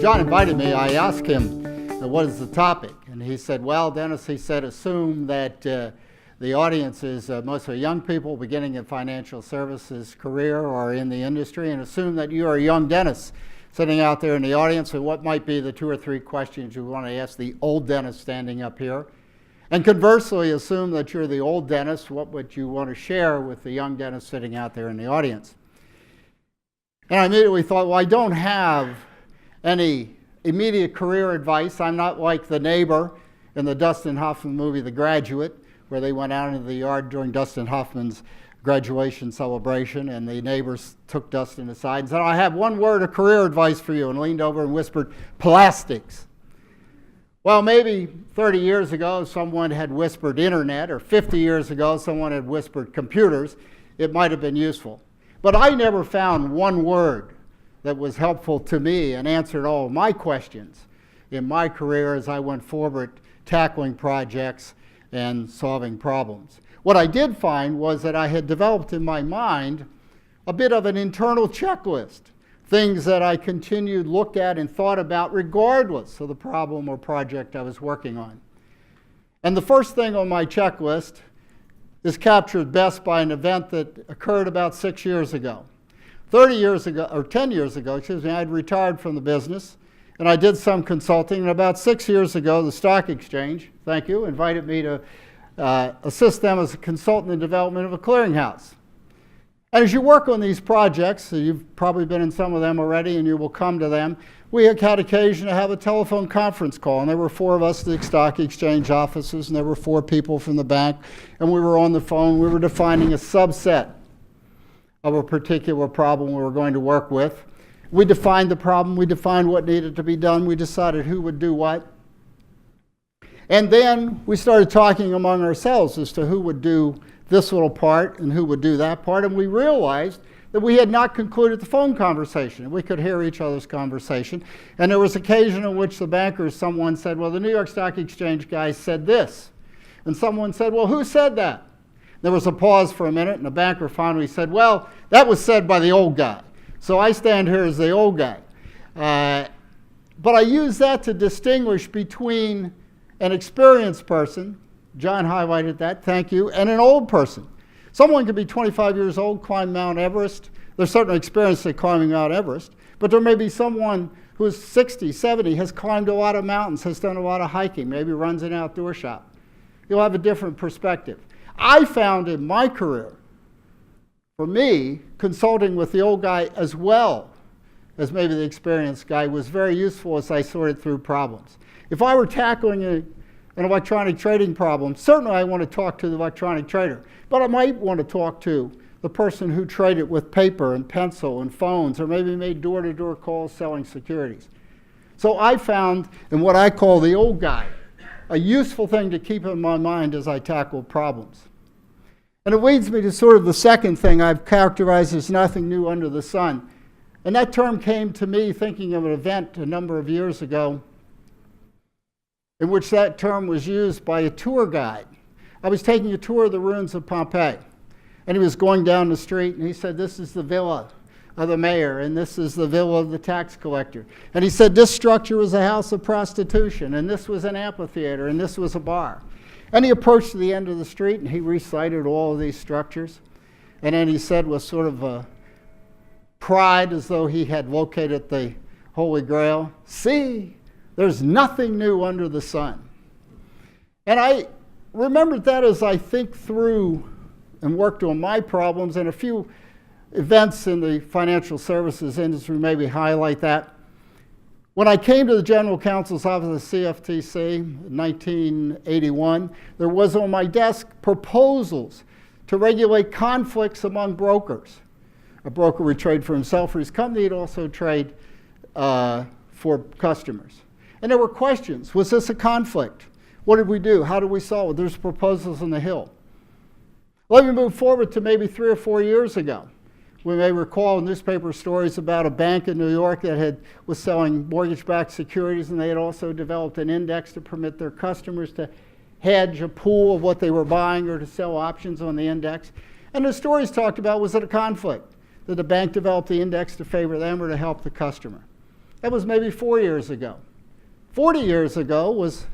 John invited me, I asked him, what is the topic? And he said, well, Dennis, he said, assume that the audience is mostly young people beginning in financial services career or in the industry, and assume that you are a young Dennis sitting out there in the audience, and what might be the 2 or 3 questions you want to ask the old Dennis standing up here. And conversely, assume that you're the old Dennis, what would you want to share with the young Dennis sitting out there in the audience? And I immediately thought, well, I don't have any immediate career advice. I'm not like the neighbor in the Dustin Hoffman movie, The Graduate, where they went out into the yard during Dustin Hoffman's graduation celebration, and the neighbors took Dustin aside and said, I have one word of career advice for you, and leaned over and whispered, plastics. Well, maybe 30 years ago, someone had whispered internet, or 50 years ago, someone had whispered computers. It might have been useful. But I never found one word that was helpful to me and answered all of my questions in my career as I went forward tackling projects and solving problems. What I did find was that I had developed in my mind a bit of an internal checklist, things that I continued to look at and thought about regardless of the problem or project I was working on. And the first thing on my checklist is captured best by an event that occurred about 6 years ago. 10 years ago, I had retired from the business, and I did some consulting, and about 6 years ago, the stock exchange, thank you, invited me to assist them as a consultant in development of a clearinghouse. And as you work on these projects, so you've probably been in some of them already and you will come to them, we had occasion to have a telephone conference call, and there were 4 of us at the stock exchange offices, and there were 4 people from the bank, and we were on the phone. We were defining a subset of a particular problem we were going to work with. We defined the problem, we defined what needed to be done, we decided who would do what. And then we started talking among ourselves as to who would do this little part and who would do that part, and we realized that we had not concluded the phone conversation. We could hear each other's conversation, and there was occasion in which the bankers, someone said, well, the New York Stock Exchange guy said this, and someone said, well, who said that? There was a pause for a minute, and the banker finally said, well, that was said by the old guy. So I stand here as the old guy. But I use that to distinguish between an experienced person, John highlighted that, thank you, and an old person. Someone could be 25 years old, climb Mount Everest. They're certainly experienced at climbing Mount Everest, but there may be someone who is 60, 70, has climbed a lot of mountains, has done a lot of hiking, maybe runs an outdoor shop. You'll have a different perspective. I found in my career, for me, consulting with the old guy as well as maybe the experienced guy was very useful as I sorted through problems. If I were tackling an electronic trading problem, certainly I want to talk to the electronic trader, but I might want to talk to the person who traded with paper and pencil and phones, or maybe made door-to-door calls selling securities. So I found in what I call the old guy a useful thing to keep in my mind as I tackle problems. And it leads me to sort of the second thing I've characterized as nothing new under the sun. And that term came to me thinking of an event a number of years ago in which that term was used by a tour guide. I was taking a tour of the ruins of Pompeii, and he was going down the street, and he said, this is the villa of the mayor, and this is the villa of the tax collector. And he said, this structure was a house of prostitution, and this was an amphitheater, and this was a bar. And he approached to the end of the street, and he recited all of these structures. And then he said with sort of a pride, as though he had located the Holy Grail, see, there's nothing new under the sun. And I remembered that as I think through and worked on my problems, and a few events in the financial services industry maybe highlight that. When I came to the General Counsel's office of the CFTC in 1981, there was on my desk proposals to regulate conflicts among brokers. A broker would trade for himself or his company, he'd also trade for customers. And there were questions. Was this a conflict? What did we do? How did we solve it? There's proposals on the Hill. Let me move forward to maybe 3 or 4 years ago. We may recall newspaper stories about a bank in New York that was selling mortgage-backed securities, and they had also developed an index to permit their customers to hedge a pool of what they were buying or to sell options on the index. And the stories talked about, was it a conflict? Did the bank develop the index to favor them or to help the customer? That was maybe 4 years ago. 40 years ago was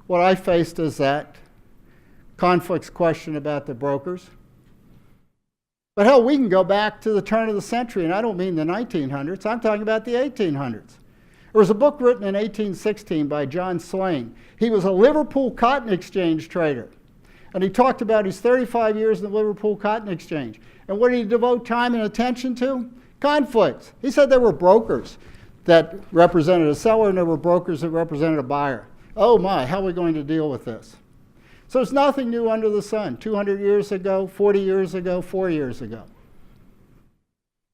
what I faced as that conflicts question about the brokers. But hell, we can go back to the turn of the century, and I don't mean the 1900s, I'm talking about the 1800s. There was a book written in 1816 by John Swain. He was a Liverpool Cotton Exchange trader, and he talked about his 35 years in the Liverpool Cotton Exchange. And what did he devote time and attention to? Conflicts. He said there were brokers that represented a seller, and there were brokers that represented a buyer. Oh my, how are we going to deal with this? So it's nothing new under the sun. 200 years ago, 40 years ago, 4 years ago.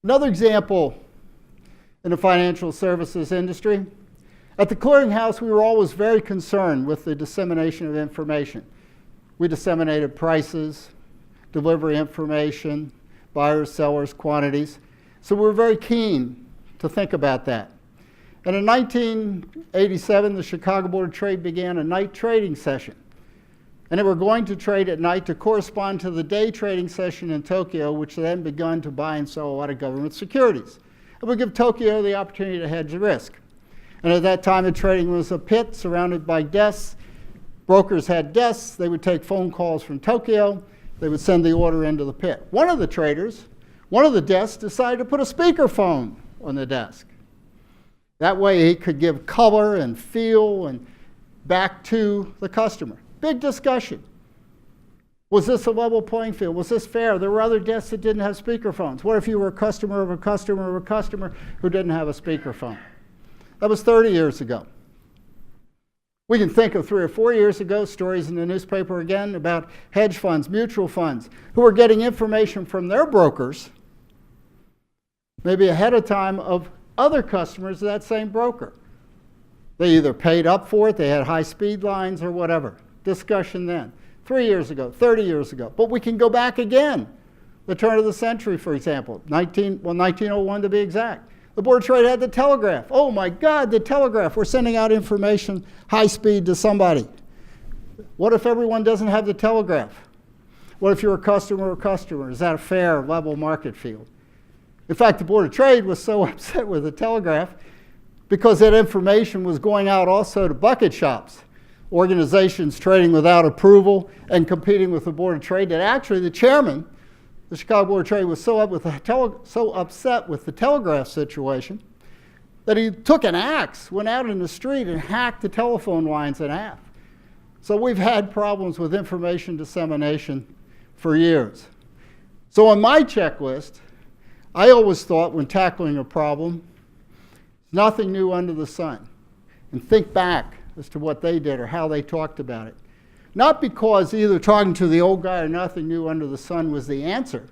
Another example in the financial services industry. At the clearinghouse, we were always very concerned with the dissemination of information. We disseminated prices, delivery information, buyers, sellers, quantities. So we were very keen to think about that. And in 1987, the Chicago Board of Trade began a night trading session. And they were going to trade at night to correspond to the day trading session in Tokyo, which then begun to buy and sell a lot of government securities. It would give Tokyo the opportunity to hedge the risk. And at that time, the trading was a pit surrounded by desks. Brokers had desks. They would take phone calls from Tokyo. They would send the order into the pit. One of the traders, one of the desks, decided to put a speakerphone on the desk. That way he could give color and feel and back to the customer. Big discussion. Was this a level playing field? Was this fair? There were other desks that didn't have speakerphones. What if you were a customer of a customer of a customer who didn't have a speakerphone? That was 30 years ago. We can think of 3 or 4 years ago, stories in the newspaper again about hedge funds, mutual funds, who were getting information from their brokers, maybe ahead of time of other customers of that same broker. They either paid up for it, they had high speed lines or whatever. Discussion then. 3 years ago, 30 years ago. But we can go back again. The turn of the century, for example, 1901 to be exact. The Board of Trade had the telegraph. Oh my God, the telegraph. We're sending out information high speed to somebody. What if everyone doesn't have the telegraph? What if you're a customer of a customer? Is that a fair, level market field? In fact, the Board of Trade was so upset with the telegraph because that information was going out also to bucket shops, organizations trading without approval and competing with the Board of Trade, that actually the chairman, the Chicago Board of Trade, was so upset with the telegraph situation that he took an axe, went out in the street and hacked the telephone lines in half. So we've had problems with information dissemination for years. So on my checklist, I always thought when tackling a problem, nothing new under the sun, and think back as to what they did or how they talked about it. Not because either talking to the old guy or nothing new under the sun was the answer.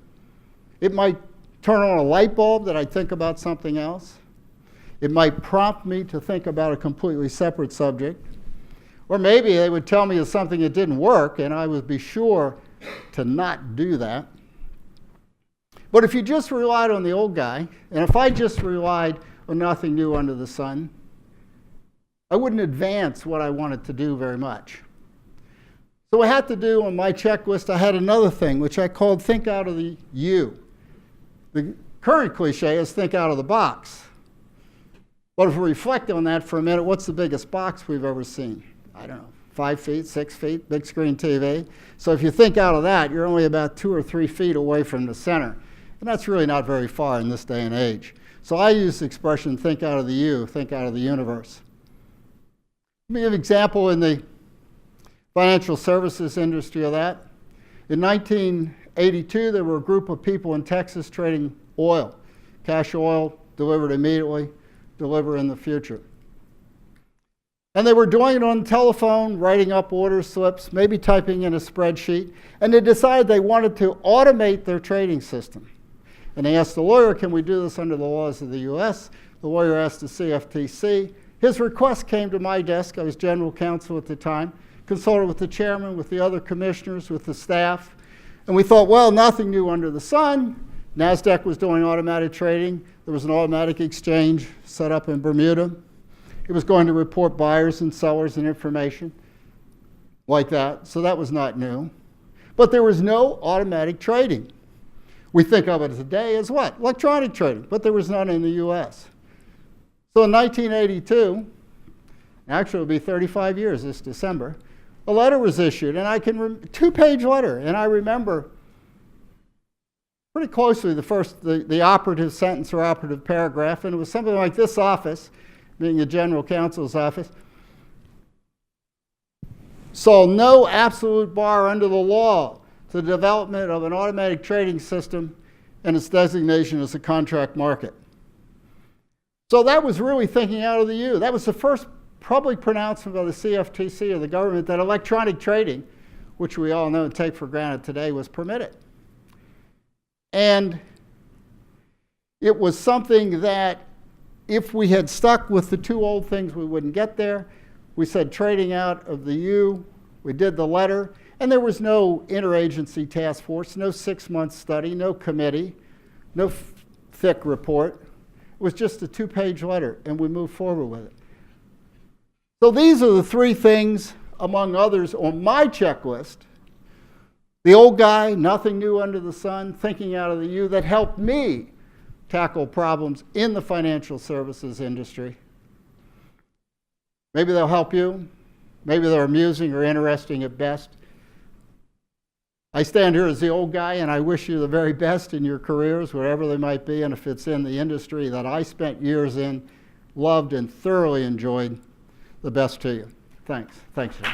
It might turn on a light bulb that I'd think about something else. It might prompt me to think about a completely separate subject. Or maybe they would tell me of something that didn't work and I would be sure to not do that. But if you just relied on the old guy, and if I just relied on nothing new under the sun, I wouldn't advance what I wanted to do very much. So I had to do on my checklist, I had another thing, which I called think out of the U. The current cliche is think out of the box. But if we reflect on that for a minute, what's the biggest box we've ever seen? I don't know, 5 feet, 6 feet, big screen TV. So if you think out of that, you're only about 2 or 3 feet away from the center. And that's really not very far in this day and age. So I use the expression think out of the U, think out of the universe. Let me give an example in the financial services industry of that. In 1982, there were a group of people in Texas trading oil. Cash oil, delivered immediately, deliver in the future. And they were doing it on the telephone, writing up order slips, maybe typing in a spreadsheet, and they decided they wanted to automate their trading system. And they asked the lawyer, can we do this under the laws of the US? The lawyer asked the CFTC. His request came to my desk. I was general counsel at the time, consulted with the chairman, with the other commissioners, with the staff. And we thought, well, nothing new under the sun. NASDAQ was doing automatic trading. There was an automatic exchange set up in Bermuda. It was going to report buyers and sellers and information like that. So that was not new. But there was no automatic trading. We think of it today as what? Electronic trading, but there was none in the US. So in 1982, actually it'll be 35 years this December, a letter was issued, and I can, two-page letter, and I remember pretty closely the operative sentence or operative paragraph, and it was something like this office, being the general counsel's office, saw no absolute bar under the law to the development of an automatic trading system and its designation as a contract market. So that was really thinking out of the U. That was the first public pronouncement by the CFTC or the government that electronic trading, which we all know and take for granted today, was permitted. And it was something that if we had stuck with the two old things, we wouldn't get there. We said trading out of the U, we did the letter, and there was no interagency task force, no 6-month study, no committee, no thick report. It was just a 2-page letter, and we moved forward with it. So these are the 3 things, among others, on my checklist. The old guy, nothing new under the sun, thinking out of the U, that helped me tackle problems in the financial services industry. Maybe they'll help you. Maybe they're amusing or interesting at best. I stand here as the old guy, and I wish you the very best in your careers, whatever they might be, and if it's in the industry that I spent years in, loved and thoroughly enjoyed, the best to you. Thanks. Thanks, Jim.